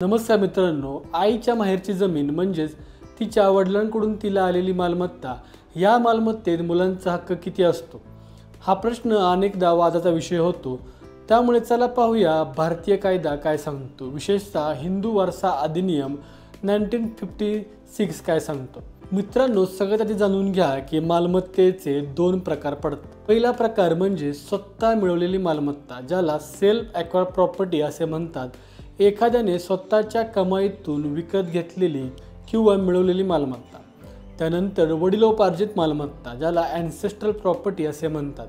नमस्कार मित्रांनो, आईच्या माहेरची जमीन म्हणजेच तिच्या वडिलांकडून तिला आलेली मालमत्ता, या मालमत्तेत मुलांचा हक्क किती असतो? हा प्रश्न अनेकदा वादाचा विषय होतो। त्यामुळे चला पाहूया भारतीय कायदा काय सांगतो, विशेषतः हिंदू वारसा अधिनियम 1956 काय सांगतो। मित्रांनो, सगळ्यात आधी जाणून घ्या की मालमत्तेचे दोन प्रकार पडतात। पहिला प्रकार म्हणजे स्वतः मिळवलेली मालमत्ता, ज्याला सेल्फ ॲक्वायर्ड प्रॉपर्टी असे म्हणतात। एखाद्याने स्वतःच्या कमाईतून विकत घेतलेली किंवा मिळवलेली मालमत्ता। त्यानंतर वडिलोपार्जित मालमत्ता, ज्याला ॲन्सेस्ट्रल प्रॉपर्टी असे म्हणतात।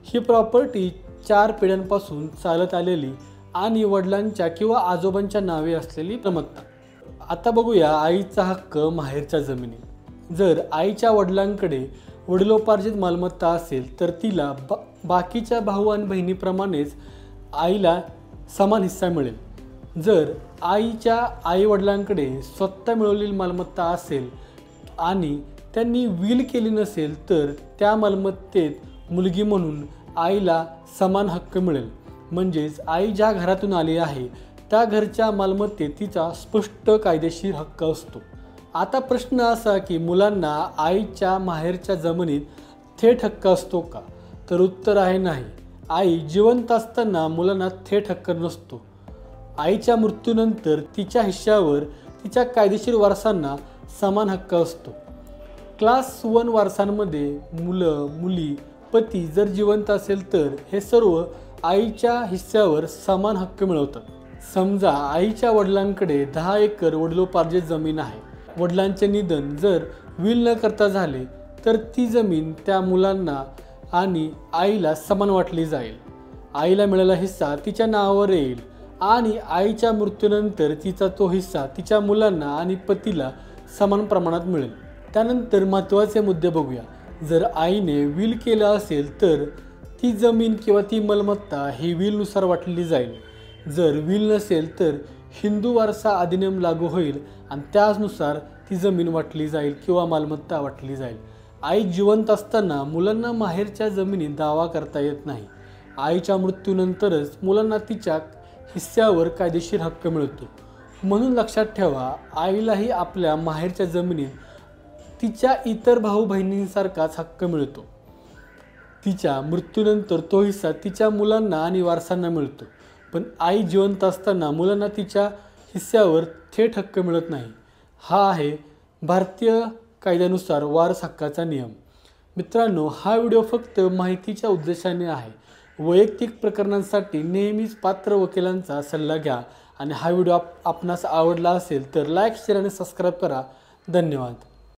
ही प्रॉपर्टी 4 पिढ्यांपासून चालत आलेली आणि वडिलांच्या किंवा आजोबांच्या नावे असलेली मालमत्ता। आता बघूया आईचा हक्क माहेरच्या जमिनी। जर आईच्या वडिलांकडे वडिलोपार्जित मालमत्ता असेल तर तिला बाकीच्या भाऊ आणि बहिणीप्रमाणेच आईला समान हिस्सा मिळेल। जर आईच्या आई-वडिलांकडे स्वतः मिळवलेली मालमत्ता असेल आणि त्यांनी विल केली नसेल तर त्या मालमत्तेत मुलगी म्हणून आईला समान हक्क मिळेल। म्हणजेच आई ज्या घरातून आली आहे त्या घरच्या मालमत्तेत तिचा स्पष्ट कायदेशीर हक्क असतो। आता प्रश्न असा की मुलांना आईच्या माहेरच्या जमिनीत थेट हक्क असतो का? तर उत्तर आहे नाही। आई जिवंत असताना मुलांना थेट हक्क नसतो। आईच्या मृत्यूनंतर तिच्या हिश्श्यावर तिच्या कायदेशीर वारसांना समान हक्क असतो। क्लास 1 वारसांमध्ये मुलं, मुली, पती जर जिवंत असेल तर हे सर्व आईच्या हिस्स्यावर समान हक्क मिळवतात। समजा आईच्या वडिलांकडे 10 एकर वडिलोपार्जित जमीन आहे। वडिलांचे निधन जर विल न करता झाले तर ती जमीन त्या मुलांना आणि आईला समान वाटली जाईल। आईला मिळालेला हिस्सा तिच्या नावावर येईल आणि आईच्या मृत्यूनंतर तिचा तो हिस्सा तिच्या मुलांना आणि पतीला समान प्रमाणात मिळेल। त्यानंतर महत्त्वाचे मुद्दे बघूया। जर आईने विल केला असेल तर ती जमीन किंवा ती मालमत्ता ही विलनुसार वाटली जाईल। जर विल नसेल तर हिंदू वारसा अधिनियम लागू होईल आणि त्यानुसार ती जमीन वाटली जाईल किंवा मालमत्ता वाटली जाईल। आई जिवंत असताना मुलांना माहेरच्या जमिनीत दावा करता येत नाही। आईच्या मृत्यूनंतरच मुलांना तिच्या हिस्स्यावर कायदेशीर हक्क मिळतो। म्हणून लक्षात ठेवा, आईलाही आपल्या माहेरच्या जमिनीत तिच्या इतर भाऊ बहिणींसारखाच हक्क मिळतो। तिच्या मृत्यूनंतर तो हिस्सा तिच्या मुलांना आणि वारसांना मिळतो, पण आई जिवंत असताना मुलांना तिच्या हिस्स्यावर थेट हक्क मिळत नाही। हा आहे भारतीय कायद्यानुसार वारस हक्काचा नियम। मित्रांनो, हा व्हिडिओ फक्त माहितीच्या उद्देशाने आहे। वैयक्तिक प्रकरणांसाठी नेहमीच पात्र वकिलांचा सल्ला घ्या आणि हा व्हिडिओ आपणास आवडला असेल तर लाईक, शेअर आणि सबस्क्राईब करा। धन्यवाद।